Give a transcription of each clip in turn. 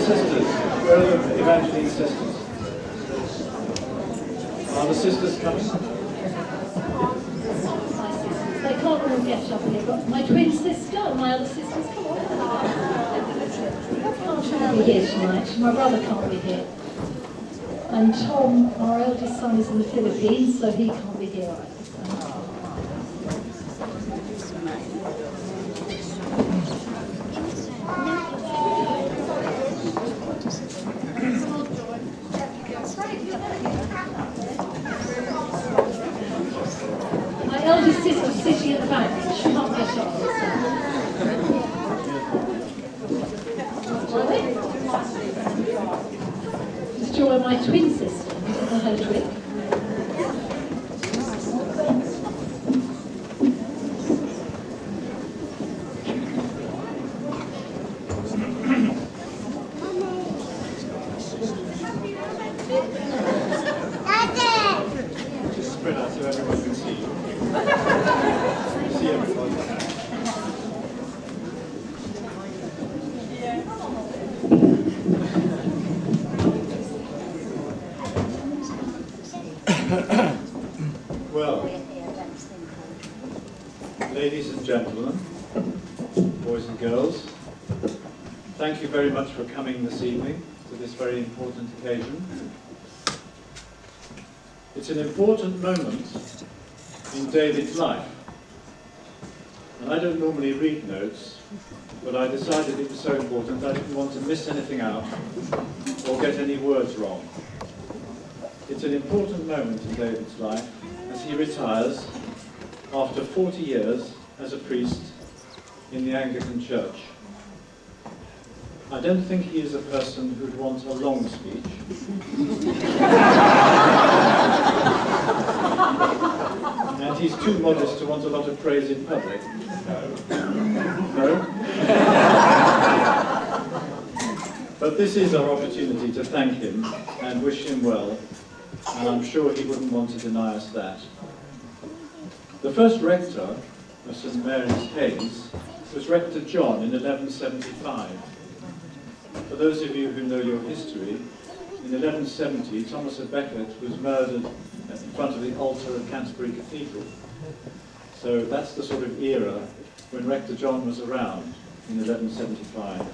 sisters? Where are the Evangeline sisters? Are the sisters coming? They can't all get up here, but my twin sister and my other sisters, come on. Can't be here tonight. My brother can't be here. And Tom, our eldest son, is in the Philippines, so he can't be here either. My eldest sister's sitting at the back. She can't get up. Just join my twin sister, her twin. Just spread out so everyone can see you. See everyone. Well, ladies and gentlemen, boys and girls, thank you very much for coming this evening to this very important occasion. It's an important moment in David's life. And I don't normally read notes, but I decided it was so important I didn't want to miss anything out or get any words wrong. It's an important moment in David's life as he retires after 40 years as a priest in the Anglican Church. I don't think he is a person who'd want a long speech. And he's too modest to want a lot of praise in public. No? But this is our opportunity to thank him and wish him well, and I'm sure he wouldn't want to deny us that. The first rector of St. Mary's, Hayes, was Rector John in 1175. For those of you who know your history, in 1170, Thomas à Becket was murdered in front of the altar of Canterbury Cathedral. So that's the sort of era when Rector John was around in 1175.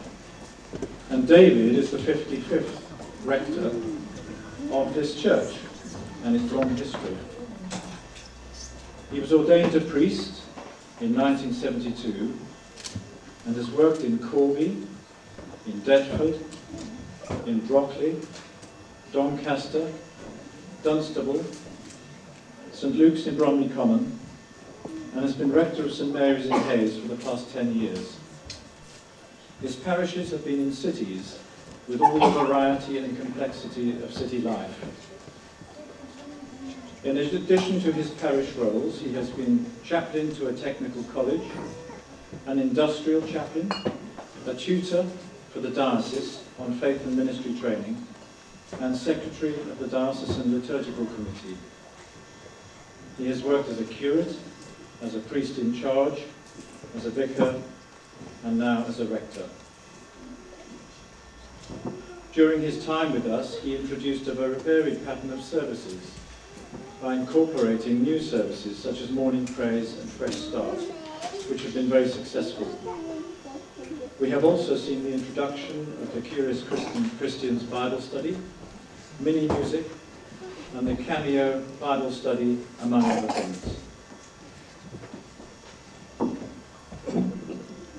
And David is the 55th rector of this church and its long history. He was ordained a priest in 1972 and has worked in Corby, in Deptford, in Brockley, Doncaster, Dunstable, St Luke's in Bromley Common, and has been rector of St Mary's in Hayes for the past 10 years. His parishes have been in cities with all the variety and complexity of city life. In addition to his parish roles, he has been chaplain to a technical college, an industrial chaplain, a tutor for the diocese on faith and ministry training, and secretary of the Diocesan Liturgical Committee. He has worked as a curate, as a priest in charge, as a vicar, and now as a rector. During his time with us, he introduced a very varied pattern of services by incorporating new services such as morning praise and fresh start, which have been very successful. We have also seen the introduction of the Curious Christians Bible study, mini music, and the cameo Bible study, among other things.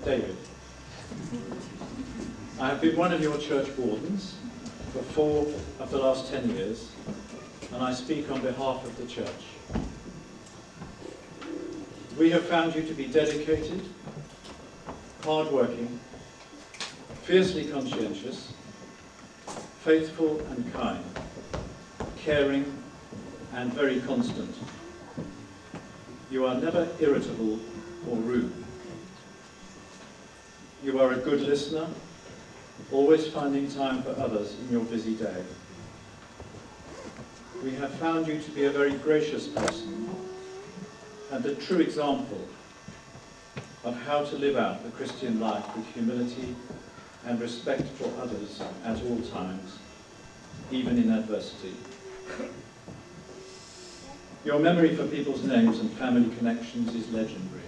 David, I have been one of your church wardens for 4 of the last 10 years, and I speak on behalf of the church. We have found you to be dedicated, hard-working, fiercely conscientious, faithful and kind, caring and very constant. You are never irritable or rude. You are a good listener, always finding time for others in your busy day. We have found you to be a very gracious person and a true example of how to live out the Christian life with humility and respect for others at all times, even in adversity. Your memory for people's names and family connections is legendary.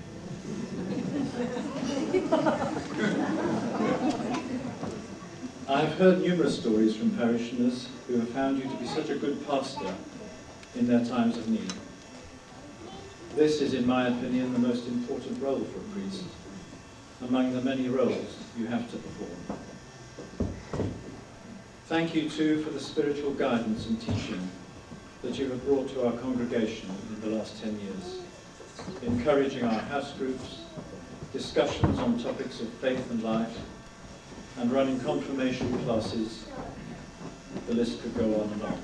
I have heard numerous stories from parishioners who have found you to be such a good pastor in their times of need. This is, in my opinion, the most important role for a priest, among the many roles you have to perform. Thank you too for the spiritual guidance and teaching that you have brought to our congregation in the last 10 years, encouraging our house groups, discussions on topics of faith and life, and running confirmation classes. The list could go on and on.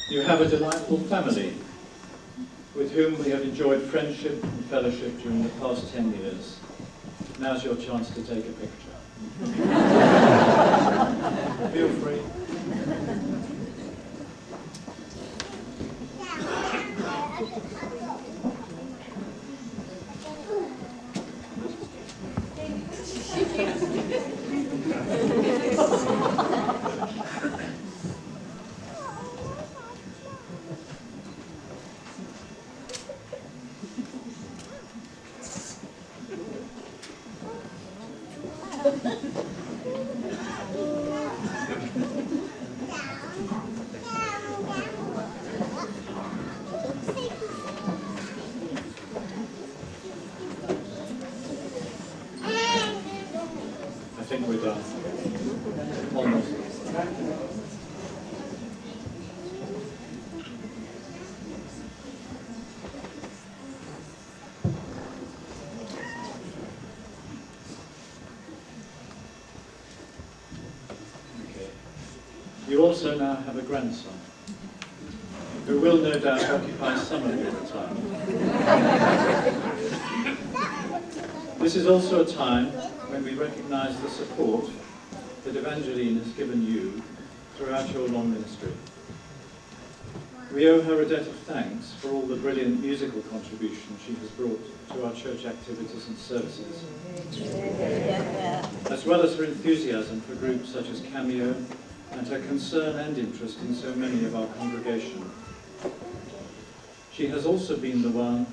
You have a delightful family with whom we have enjoyed friendship and fellowship during the past 10 years. Now's your chance to take a picture. Feel free. I think we're done. Almost. Okay. You also now have a grandson, who will no doubt occupy some of your time. This is also a time when we recognise the support that Evangeline has given you throughout your long ministry. We owe her a debt of thanks for all the brilliant musical contributions she has brought to our church activities and services, as well as her enthusiasm for groups such as Cameo and her concern and interest in so many of our congregation. She has also been the one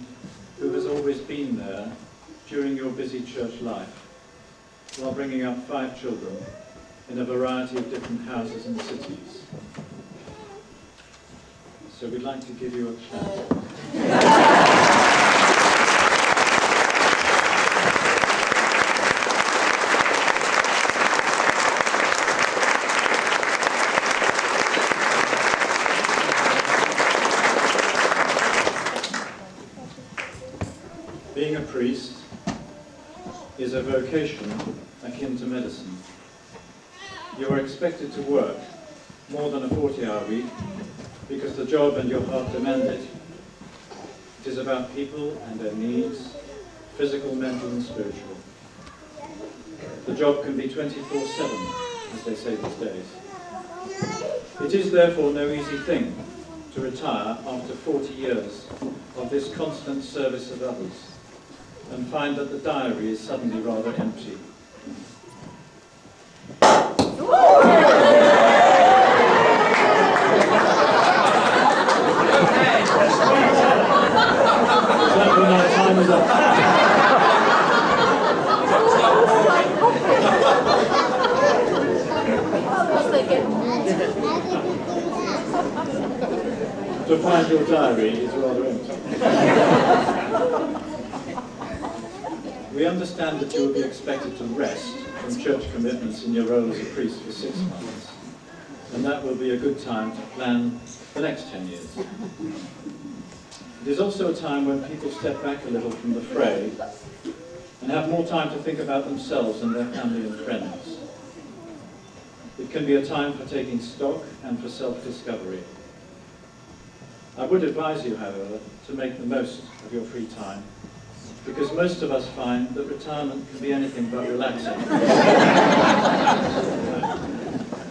who has always been there during your busy church life, while bringing up 5 children in a variety of different houses and cities. So we'd like to give you a clap. Being a priest is a vocation akin to medicine. You are expected to work more than a 40-hour week because the job and your heart demand it. It is about people and their needs, physical, mental and spiritual. The job can be 24/7, as they say these days. It is therefore no easy thing to retire after 40 years of this constant service of others and find that the diary is suddenly rather empty. Time is up. To find your diary is rather empty. We understand that you will be expected to rest from church commitments in your role as a priest for 6 months, and that will be a good time to plan the next 10 years. It is also a time when people step back a little from the fray and have more time to think about themselves and their family and friends. It can be a time for taking stock and for self-discovery. I would advise you, however, to make the most of your free time, because most of us find that retirement can be anything but relaxing.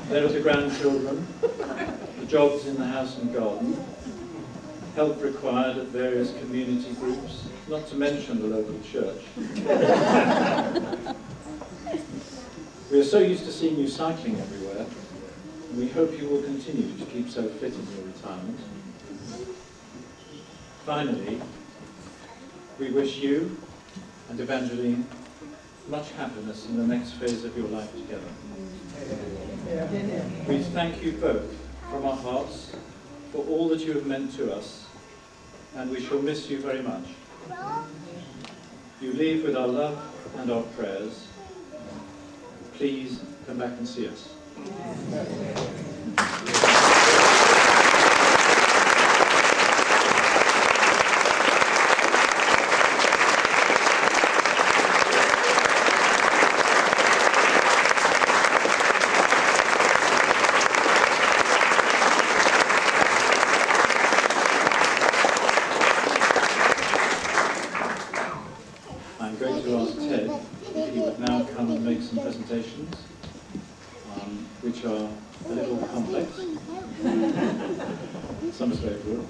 There are the grandchildren, the jobs in the house and garden, help required at various community groups, not to mention the local church. We are so used to seeing you cycling everywhere. We hope you will continue to keep so fit in your retirement. Finally, we wish you and Evangeline much happiness in the next phase of your life together. We thank you both from our hearts for all that you have meant to us, and we shall miss you very much. You leave with our love and our prayers. Please come back and see us. I'm going to ask Ted if he would now come and make some presentations, which are a little complex. Some are straightforward.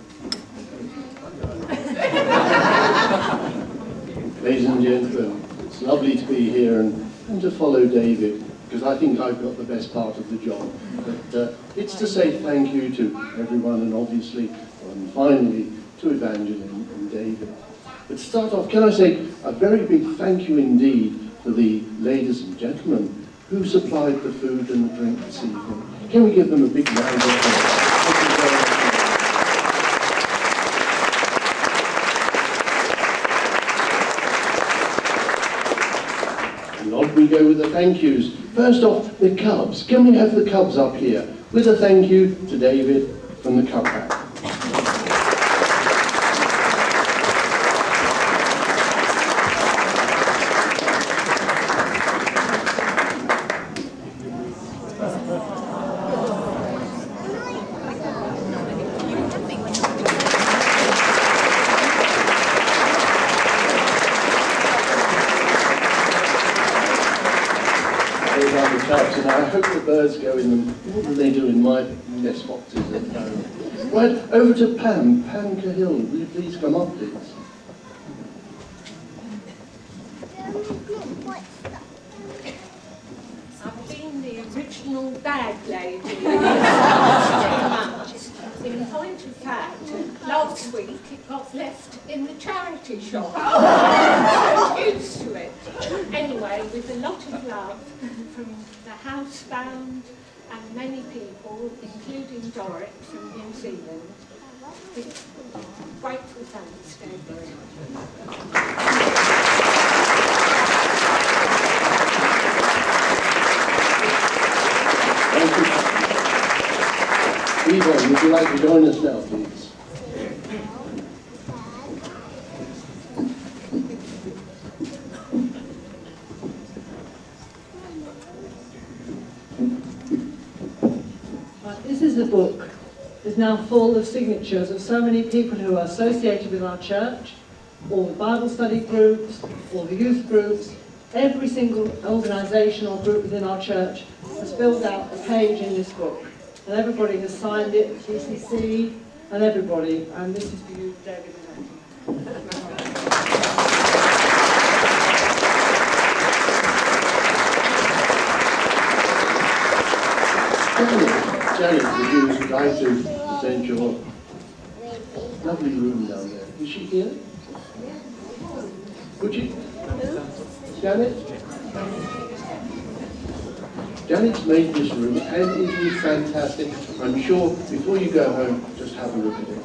Ladies and gentlemen, it's lovely to be here and to follow David, because I think I've got the best part of the job. But it's to say thank you to everyone, and obviously, and finally, to Evangeline and David. But to start off, can I say a very big thank you indeed for the ladies and gentlemen who supplied the food and the drink this evening. Can we give them a big round of applause? Thank you very much. And on we go with the thank yous. First off, the Cubs. Can we have the Cubs up here with a thank you to David from the Cub Pack? And I hope the birds go in them more than they do in my nest boxes at home. Right, over to Pam. Pam Cahill, will you please come up, please? I've been the original bag lady for 2 months. In point of fact, last week it got left in the charity shop. I'm so used to it. Anyway, with a lot of love from the housebound and many people, including Dorrit from New Zealand. With grateful thanks, David. Thank you. Yvonne, would you like to join us now, please? This is a book. It's now full of signatures of so many people who are associated with our church, all the Bible study groups, all the youth groups. Every single organisation or group within our church has filled out a page in this book. And everybody has signed it, GCC, and everybody. And this is for you, David. Janet, would you like to present your lovely room down there? Is she here? Would you? Janet? Janet's made this room, and it is fantastic. I'm sure before you go home, just have a look at it.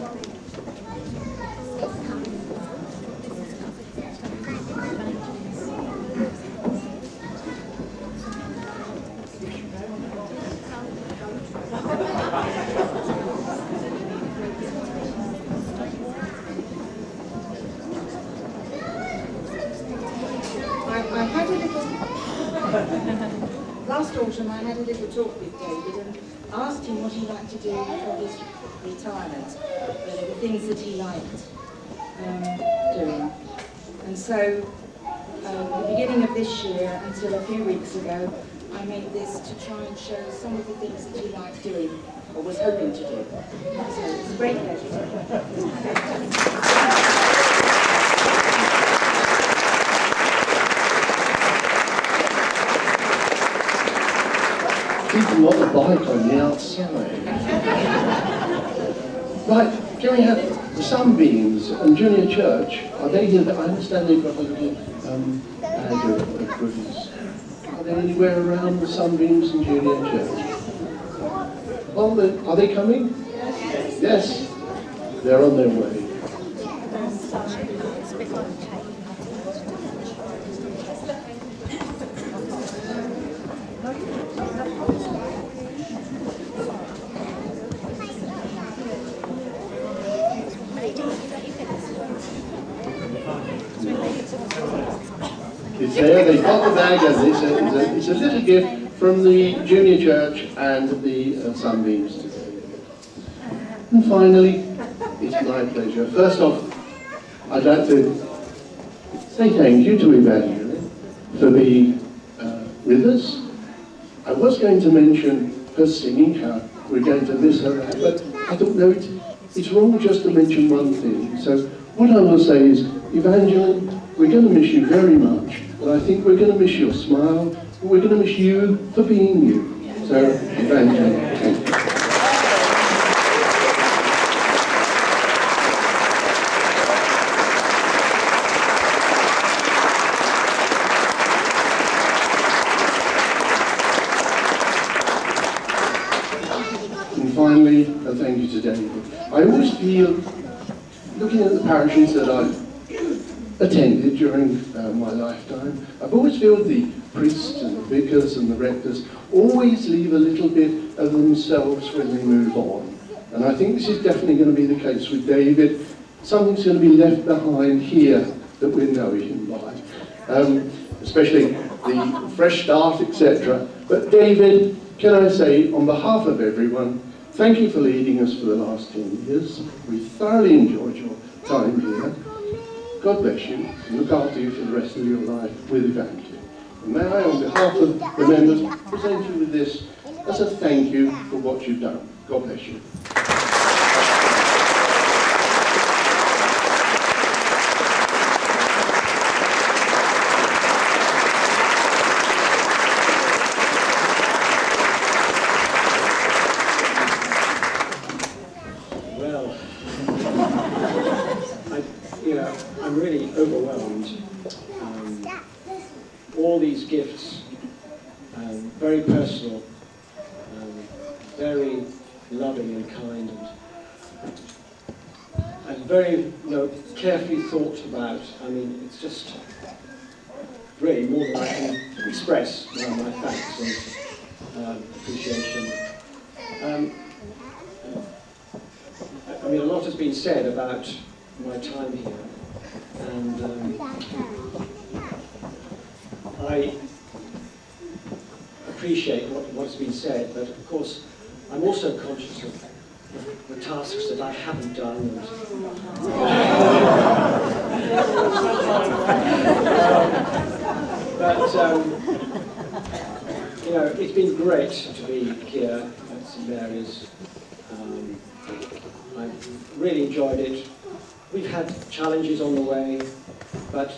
Last autumn I had a little talk with David and asked him what he liked to do for his retirement, the things that he liked doing. And so at the beginning of this year until a few weeks ago, I made this to try and show some of the things that he liked doing, or was hoping to do. So it's a great pleasure. want a bike on the outside. Right, can we have the Sunbeams and Junior Church? Are they here? I understand they've got a little bag of goodies. Are they anywhere around the Sunbeams and Junior Church? Are they coming? Yes. They're on their way. It's there, they've got the bag, and it's a little gift from the Junior Church and the Sunbeams today. And finally, it's my pleasure. First off, I'd like to say thank you to Evangeline for being with us. I was going to mention her singing, how we're going to miss her, but I thought, no, it's wrong just to mention one thing. So what I will say is, Evangeline, we're going to miss you very much, but I think we're going to miss your smile, and we're going to miss you for being you. So, Evangeline, thank you. And finally, a thank you to David. I always feel, looking at the parishes that I've attended during my lifetime, I've always felt the priests and the vicars and the rectors always leave a little bit of themselves when they move on. And I think this is definitely going to be the case with David. Something's going to be left behind here that we're knowing him by. Especially the fresh start, etc. But David, can I say, on behalf of everyone, thank you for leading us for the last 10 years. We thoroughly enjoyed your time here. God bless you, and look after you for the rest of your life with Evangeline. And may I, on behalf of the members, present you with this as a thank you for what you've done. God bless you. I'm really overwhelmed. All these gifts, very personal, very loving and kind, and very carefully thought about. I mean, it's just really more than I can express my thanks and appreciation. I mean, a lot has been said about my time here, and I appreciate what's been said, but of course I'm also conscious of the tasks that I haven't done. And, but it's been great to be here at St Mary's. I've really enjoyed it. We've had challenges on the way, but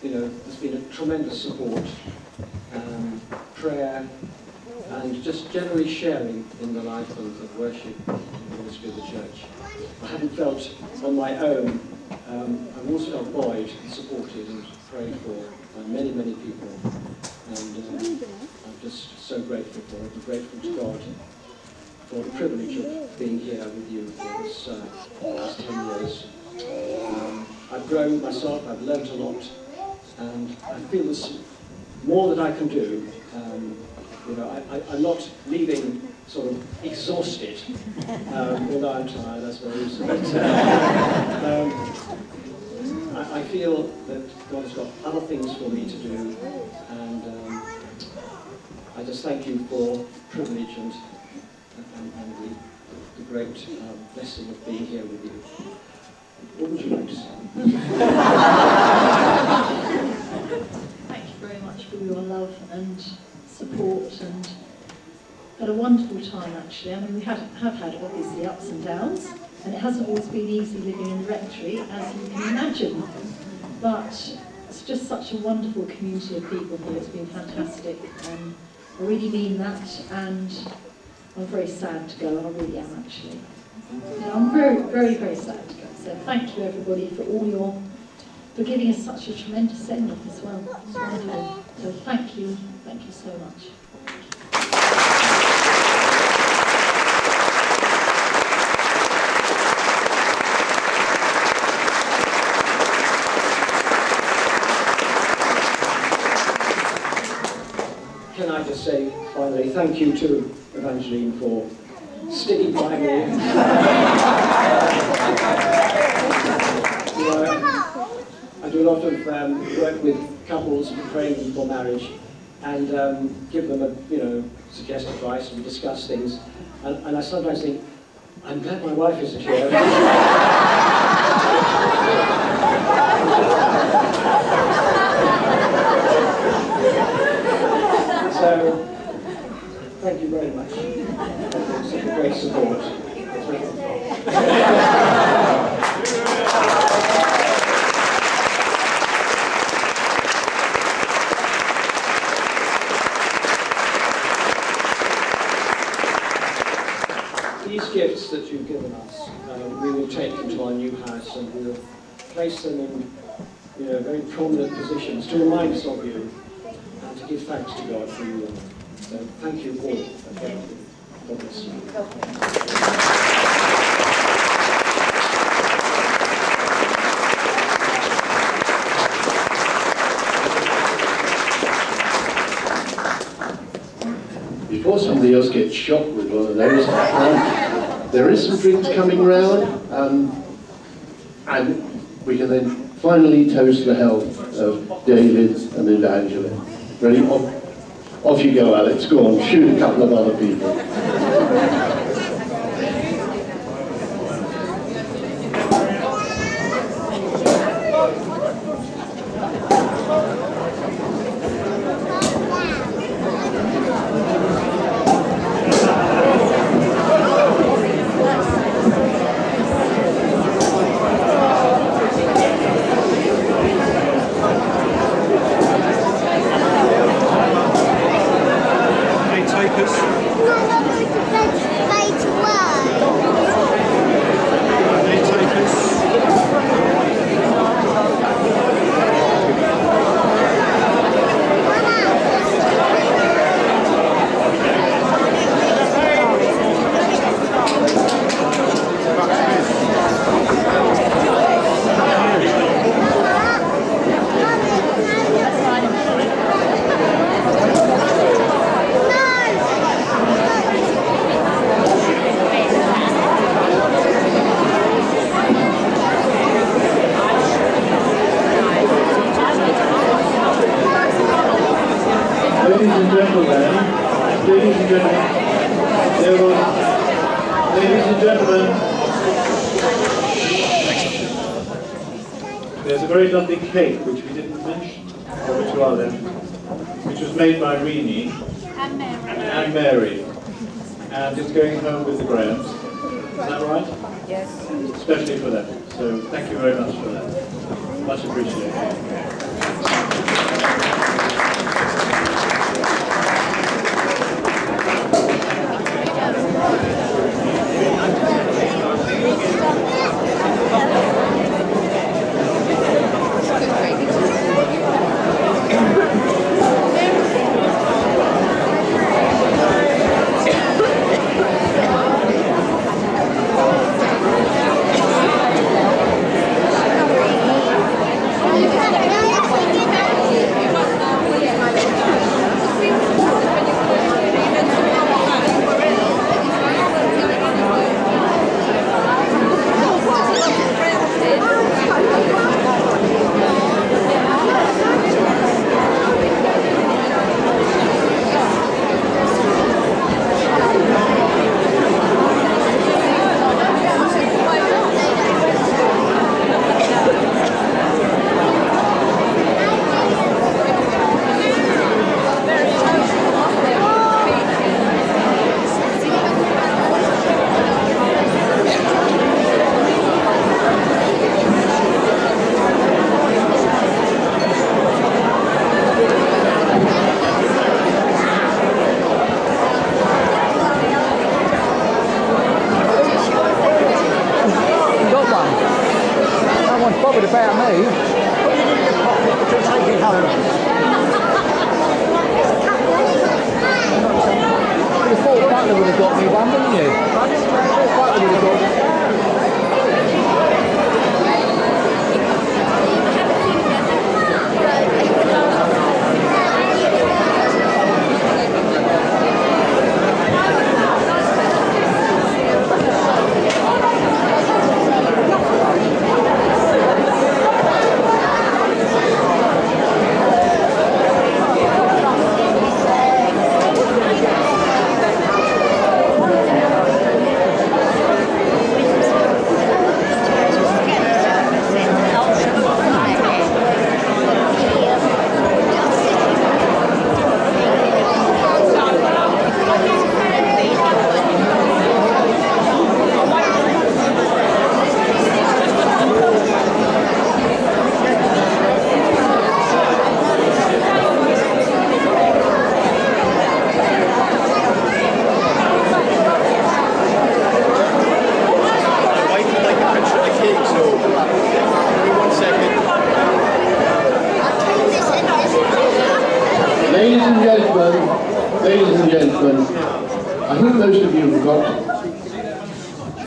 there's been a tremendous support, prayer, and just generally sharing in the life of worship and ministry of the church. I haven't felt on my own. I've also felt buoyed and supported and prayed for by many, many people, and I'm just so grateful for it. I'm grateful to God for the privilege of being here with you for this last 10 years. I've grown myself, I've learnt a lot, and I feel there's more that I can do. I'm not leaving sort of exhausted, although I'm tired, I suppose. But I feel that God has got other things for me to do, and I just thank you for the privilege and the great blessing of being here with you. What would you like to say? Thank you very much for your love and support, and had a wonderful time actually. I mean, we have had obviously ups and downs, and it hasn't always been easy living in the rectory, as you can imagine. But it's just such a wonderful community of people here. It's been fantastic. I really mean that, and I'm very sad to go. I really am, actually. I'm very, very, very sad to go. So thank you, everybody, for giving us such a tremendous send-off as well. It's wonderful. So thank you so much. Can I just say, finally, thank you to Evangeline for sticking by me. I do a lot of work with couples preparing them for marriage, and give them suggest advice and discuss things. And I sometimes think, I'm glad my wife isn't here. So, thank you very much. It's a great support. These gifts that you've given us, we will take into our new house and we will place them in very prominent positions to remind us of you and to give thanks to God for you. So thank you all. God bless you. Before somebody else gets shocked with one of those, there is some drinks coming round, and we can then finally toast the health of David and Evangeline. Ready? Off you go, Alex. Go on, shoot a couple of other people. There's a very lovely cake which we didn't mention, which are there, which was made by Rini and Mary, and it's going home with the Grahams. Is that right? Yes. Especially for them. So thank you very much for that. Much appreciated. Yeah. Ladies and gentlemen, I think most of you have got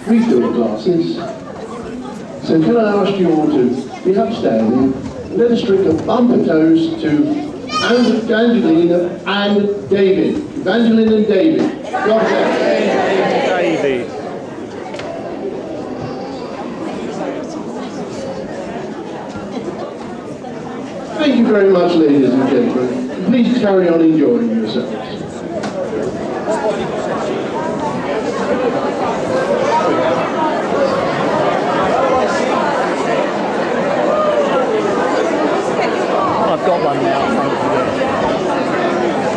refilled glasses. So can I ask you all to be upstanding and let us drink a bumper toast to Evangeline and David. Evangeline and David. God bless. David. Thank you very much, ladies and gentlemen. Please carry on enjoying yourselves. I've got one now, thank you.